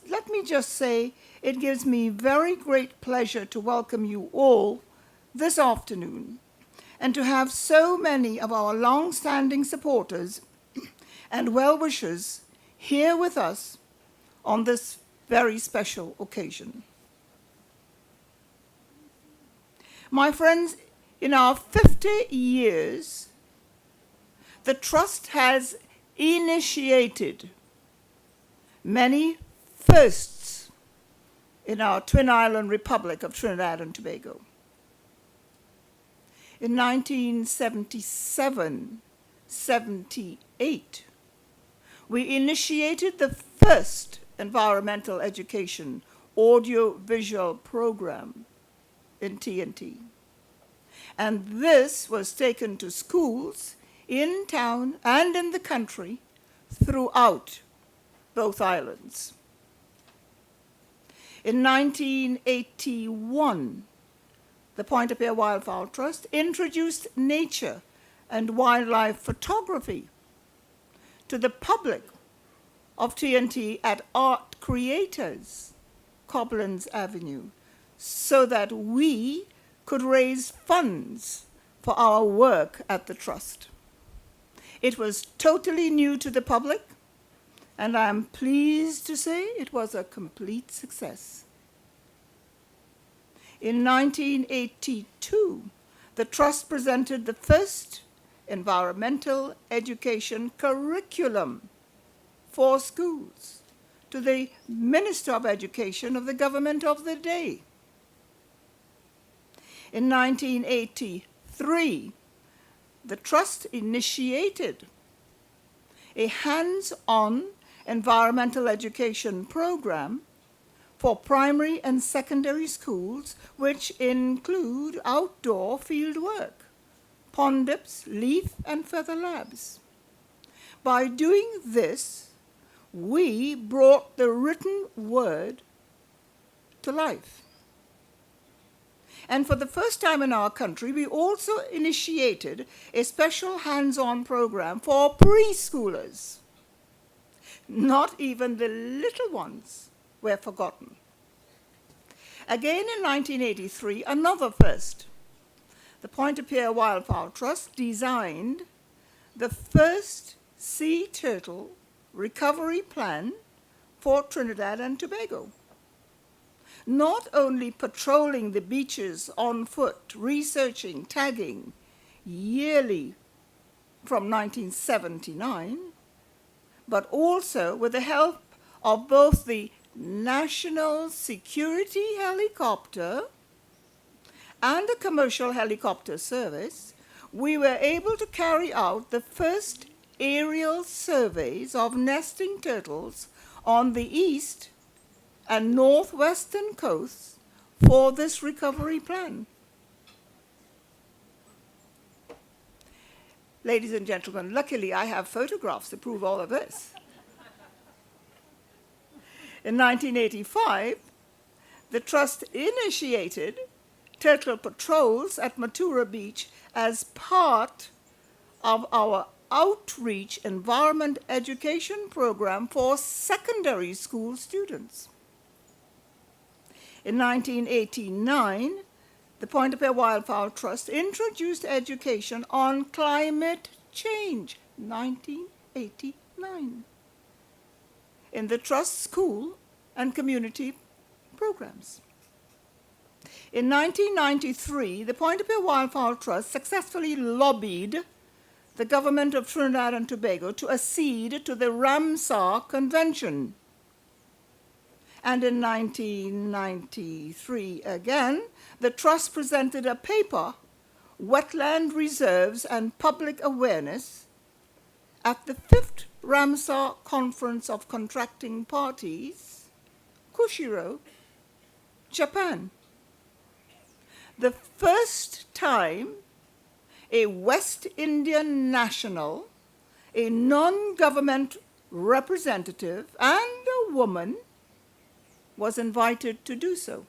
let me just say, it gives me very great pleasure to welcome you all this afternoon and to have so many of our long-standing supporters and well-wishers here with us on this very special occasion. My friends, in our 50 years, the Trust has initiated many firsts in our Twin Island Republic of Trinidad and Tobago. In 1977-78, we initiated the first environmental education audio-visual program in TNT. And this was taken to schools in town and in the country throughout both islands. In 1981, the Pointe-a-Pierre Wildfowl Trust introduced nature and wildlife photography to the public of TNT at Art Creators, Cobblins Avenue, so that we could raise funds for our work at the Trust. It was totally new to the public, and I'm pleased to say it was a complete success. In 1982, the Trust presented the first environmental education curriculum for schools to the Minister of Education of the government of the day. In 1983, the Trust initiated a hands-on environmental education program for primary and secondary schools, which include outdoor field work, pond dips, leaf and feather labs. By doing this, we brought the written word to life. And for the first time in our country, we also initiated a special hands-on program for preschoolers. Not even the little ones were forgotten. Again in 1983, another first. The Pointe-a-Pierre Wildfowl Trust designed the first sea turtle recovery plan for Trinidad and Tobago. Not only patrolling the beaches on foot, researching, tagging yearly from 1979, but also with the help of both the National Security Helicopter and a commercial helicopter service, we were able to carry out the first aerial surveys of nesting turtles on the east and northwestern coasts for this recovery plan. Ladies and gentlemen, luckily I have photographs to prove all of this. In 1985, the Trust initiated turtle patrols at Matura Beach as part of our outreach environment education program for secondary school students. In 1989, the Pointe-a-Pierre Wildfowl Trust introduced education on climate change, 1989, in the Trust school and community programs. In 1993, the Pointe-a-Pierre Wildfowl Trust successfully lobbied the government of Trinidad and Tobago to accede to the Ramsar Convention. And in 1993 again, the Trust presented a paper, Wetland Reserves and Public Awareness, at the 5th Ramsar Conference of Contracting Parties, Kushiro, Japan. The first time a West Indian national, a non-government representative, and a woman was invited to do so.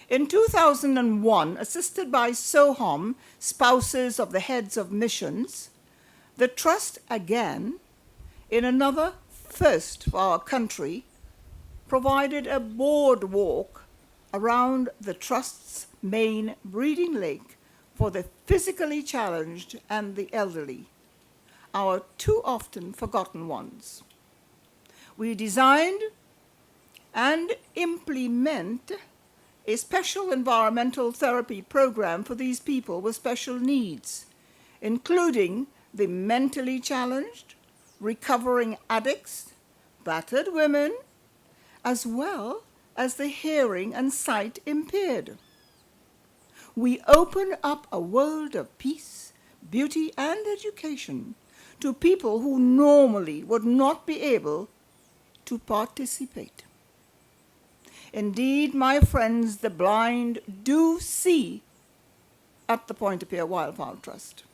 In 2001, assisted by SOHOM, Spouses of the Heads of Missions, the Trust again in another first for our country, provided a boardwalk around the Trust's main breeding lake for the physically challenged and the elderly, our too often forgotten ones. We designed and implement a special environmental therapy program for these people with special needs, including the mentally challenged, recovering addicts, battered women, as well as the hearing and sight impaired. We open up a world of peace, beauty, and education to people who normally would not be able to participate. Indeed, my friends, the blind do see at the Pointe-a-Pierre Wildfowl Trust.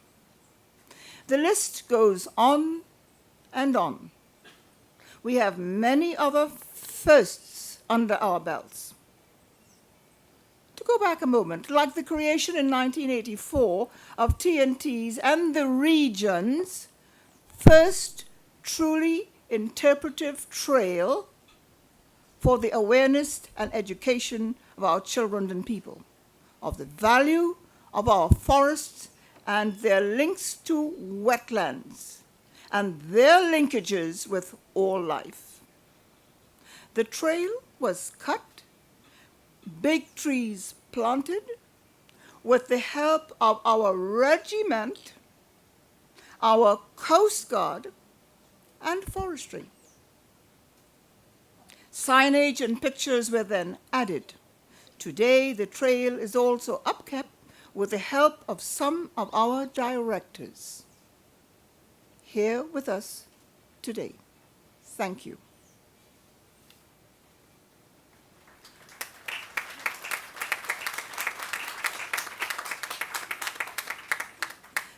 The list goes on and on. We have many other firsts under our belts. To go back a moment, like the creation in 1984 of TNT's and the region's first truly interpretive trail for the awareness and education of our children and people, of the value of our forests and their links to wetlands, and their linkages with all life. The trail was cut, big trees planted, with the help of our regiment, our Coast Guard, and forestry. Signage and pictures were then added. Today, the trail is also upkept with the help of some of our directors here with us today. Thank you.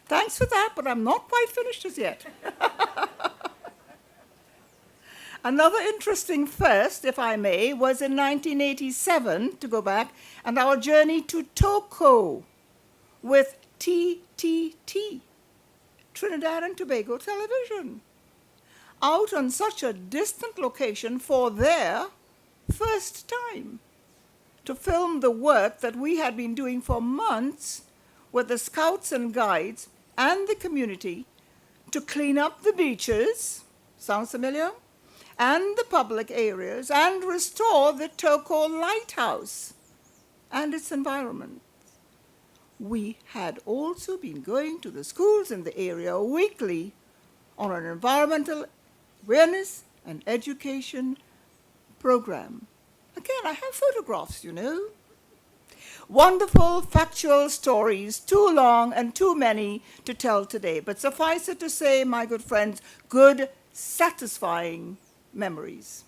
Thanks for that, but I'm not quite finished as yet. Another interesting first, if I may, was in 1987, to go back, and our journey to Toco with TTT, Trinidad and Tobago Television, out on such a distant location for their first time to film the work that we had been doing for months with the scouts and guides and the community to clean up the beaches, sounds familiar? And the public areas, and restore the Toco Lighthouse and its environment. We had also been going to the schools in the area weekly on an environmental awareness and education program. Again, I have photographs, you know. Wonderful, factual stories, too long and too many to tell today, but suffice it to say, my good friends, good, satisfying memories.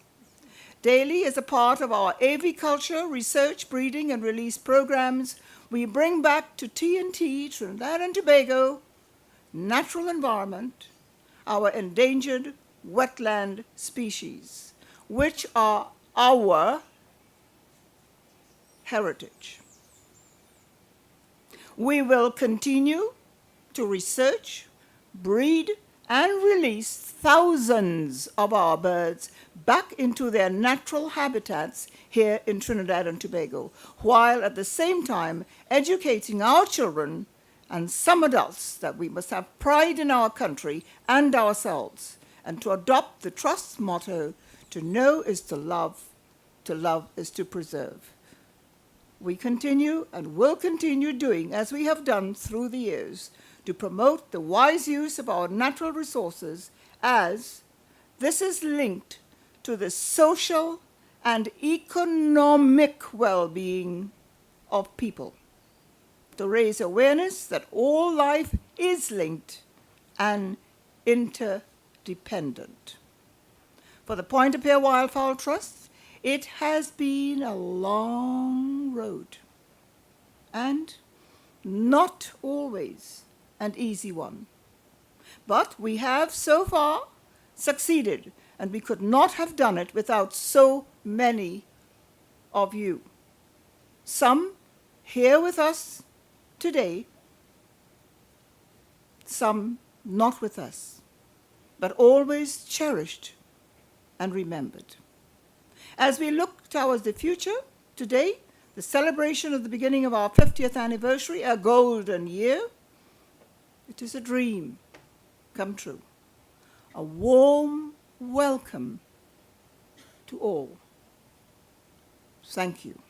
Daily, as a part of our aviculture, research, breeding, and release programs, we bring back to TNT, Trinidad and Tobago, natural environment, our endangered wetland species, which are our heritage. We will continue to research, breed, and release thousands of our birds back into their natural habitats here in Trinidad and Tobago, while at the same time educating our children and some adults that we must have pride in our country and ourselves, and to adopt the Trust's motto, to know is to love is to preserve. We continue and will continue doing as we have done through the years, to promote the wise use of our natural resources, as this is linked to the social and economic well-being of people, to raise awareness that all life is linked and interdependent. For the Pointe-a-Pierre Wildfowl Trust, it has been a long road, and not always an easy one. But we have so far succeeded, and we could not have done it without so many of you. Some here with us today, some not with us. but always cherished and remembered. As we look towards the future, today, the celebration of the beginning of our 50th anniversary, a golden year, it is a dream come true. A warm welcome to all. Thank you.